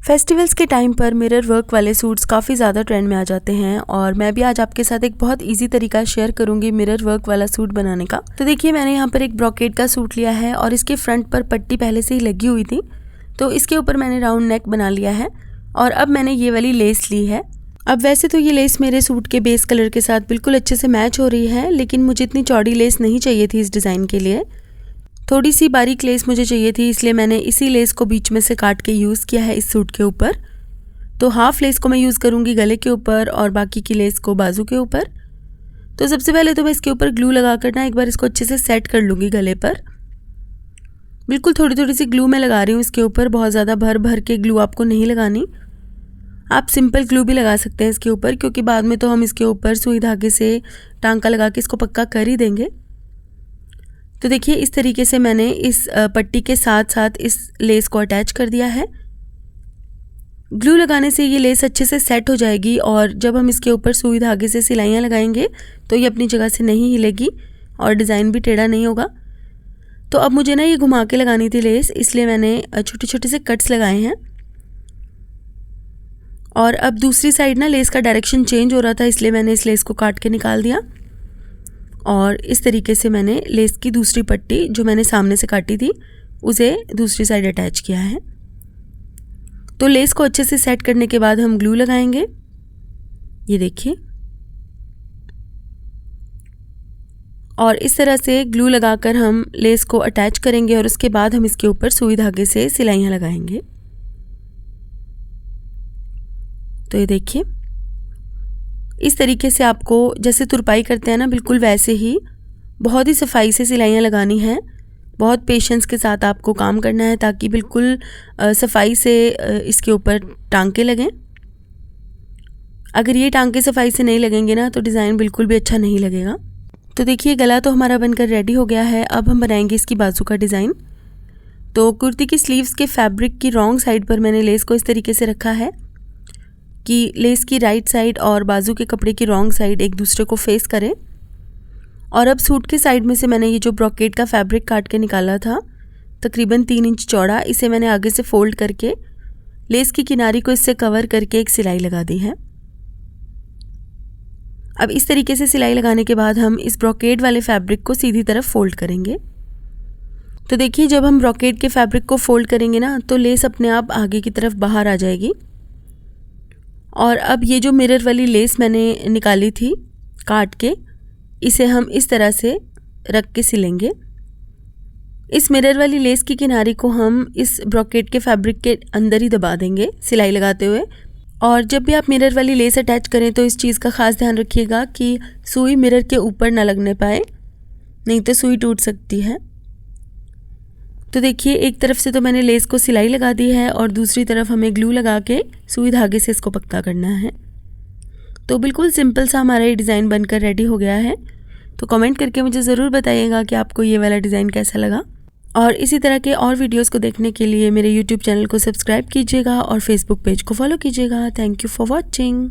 Festivals के time पर mirror work वाले सूट्स काफ़ी ज़्यादा ट्रेंड में आ जाते हैं और मैं भी आज आपके साथ एक बहुत इजी तरीका शेयर करूंगी मिरर वर्क वाला सूट बनाने का। तो देखिए मैंने यहाँ पर एक ब्रोकेड का सूट लिया है और इसके फ्रंट पर पट्टी पहले से ही लगी हुई थी, तो इसके ऊपर मैंने राउंड नेक बना लिया है और अब मैंने ये वाली लेस ली है। अब वैसे तो ये लेस मेरे सूट के बेस कलर के साथ बिल्कुल अच्छे से मैच हो रही है, लेकिन मुझे इतनी चौड़ी लेस नहीं चाहिए थी इस डिज़ाइन के लिए। थोड़ी सी बारीक लेस मुझे चाहिए थी, इसलिए मैंने इसी लेस को बीच में से काट के यूज़ किया है इस सूट के ऊपर। तो हाफ लेस को मैं यूज़ करूँगी गले के ऊपर और बाकी की लेस को बाजू के ऊपर। तो सबसे पहले तो मैं इसके ऊपर ग्लू लगा कर ना एक बार इसको अच्छे से सेट कर लूँगी गले पर। बिल्कुल थोड़ी थोड़ी सी ग्लू मैं लगा रही हूँ इसके ऊपर, बहुत ज़्यादा भर भर के ग्लू आपको नहीं लगानी। आप सिंपल ग्लू भी लगा सकते हैं इसके ऊपर, क्योंकि बाद में तो हम इसके ऊपर सुई धागे से टांका लगा के इसको पक्का कर ही देंगे। तो देखिए इस तरीके से मैंने इस पट्टी के साथ साथ इस लेस को अटैच कर दिया है। ग्लू लगाने से ये लेस अच्छे से सेट हो जाएगी और जब हम इसके ऊपर सुई धागे से सिलाइयाँ लगाएंगे तो ये अपनी जगह से नहीं हिलेगी और डिज़ाइन भी टेढ़ा नहीं होगा। तो अब मुझे ना ये घुमा के लगानी थी लेस, इसलिए मैंने छोटे छोटे से कट्स लगाए हैं। और अब दूसरी साइड ना लेस का डायरेक्शन चेंज हो रहा था, इसलिए मैंने इस लेस को काट के निकाल दिया और इस तरीके से मैंने लेस की दूसरी पट्टी जो मैंने सामने से काटी थी उसे दूसरी साइड अटैच किया है। तो लेस को अच्छे से सेट करने के बाद हम ग्लू लगाएंगे, ये देखिए। और इस तरह से ग्लू लगाकर हम लेस को अटैच करेंगे और उसके बाद हम इसके ऊपर सुई धागे से सिलाइयाँ लगाएंगे। तो ये देखिए इस तरीके से आपको जैसे तुरपाई करते हैं ना, बिल्कुल वैसे ही बहुत ही सफाई से सिलाइयाँ लगानी हैं। बहुत पेशेंस के साथ आपको काम करना है ताकि बिल्कुल सफाई से इसके ऊपर टांके लगें। अगर ये टांके सफाई से नहीं लगेंगे ना तो डिज़ाइन बिल्कुल भी अच्छा नहीं लगेगा। तो देखिए गला तो हमारा बनकर रेडी हो गया है। अब हम बनाएंगे इसकी बाजू का डिज़ाइन। तो कुर्ती की स्लीव्स के फैब्रिक की रॉन्ग साइड पर मैंने लेस को इस तरीके से रखा है कि लेस की राइट साइड और बाजू के कपड़े की रॉन्ग साइड एक दूसरे को फेस करें। और अब सूट के साइड में से मैंने ये जो ब्रोकेड का फैब्रिक काट के निकाला था तकरीबन 3 इंच चौड़ा, इसे मैंने आगे से फोल्ड करके लेस की किनारी को इससे कवर करके एक सिलाई लगा दी है। अब इस तरीके से सिलाई लगाने के बाद हम इस ब्रोकेड वाले फैब्रिक को सीधी तरफ फोल्ड करेंगे। तो देखिए जब हम ब्रोकेड के फैब्रिक को फोल्ड करेंगे ना तो लेस अपने आप आगे की तरफ बाहर आ जाएगी। और अब ये जो मिरर वाली लेस मैंने निकाली थी काट के, इसे हम इस तरह से रख के सिलेंगे। इस मिरर वाली लेस की किनारी को हम इस ब्रोकेड के फैब्रिक के अंदर ही दबा देंगे सिलाई लगाते हुए। और जब भी आप मिरर वाली लेस अटैच करें तो इस चीज़ का ख़ास ध्यान रखिएगा कि सुई मिरर के ऊपर ना लगने पाए, नहीं तो सुई टूट सकती है। तो देखिए एक तरफ से तो मैंने लेस को सिलाई लगा दी है और दूसरी तरफ हमें ग्लू लगा के सुई धागे से इसको पक्का करना है। तो बिल्कुल सिंपल सा हमारा ये डिज़ाइन बनकर रेडी हो गया है। तो कमेंट करके मुझे ज़रूर बताइएगा कि आपको ये वाला डिज़ाइन कैसा लगा। और इसी तरह के और वीडियोस को देखने के लिए मेरे यूट्यूब चैनल को सब्सक्राइब कीजिएगा और फेसबुक पेज को फॉलो कीजिएगा। Thank you for watching.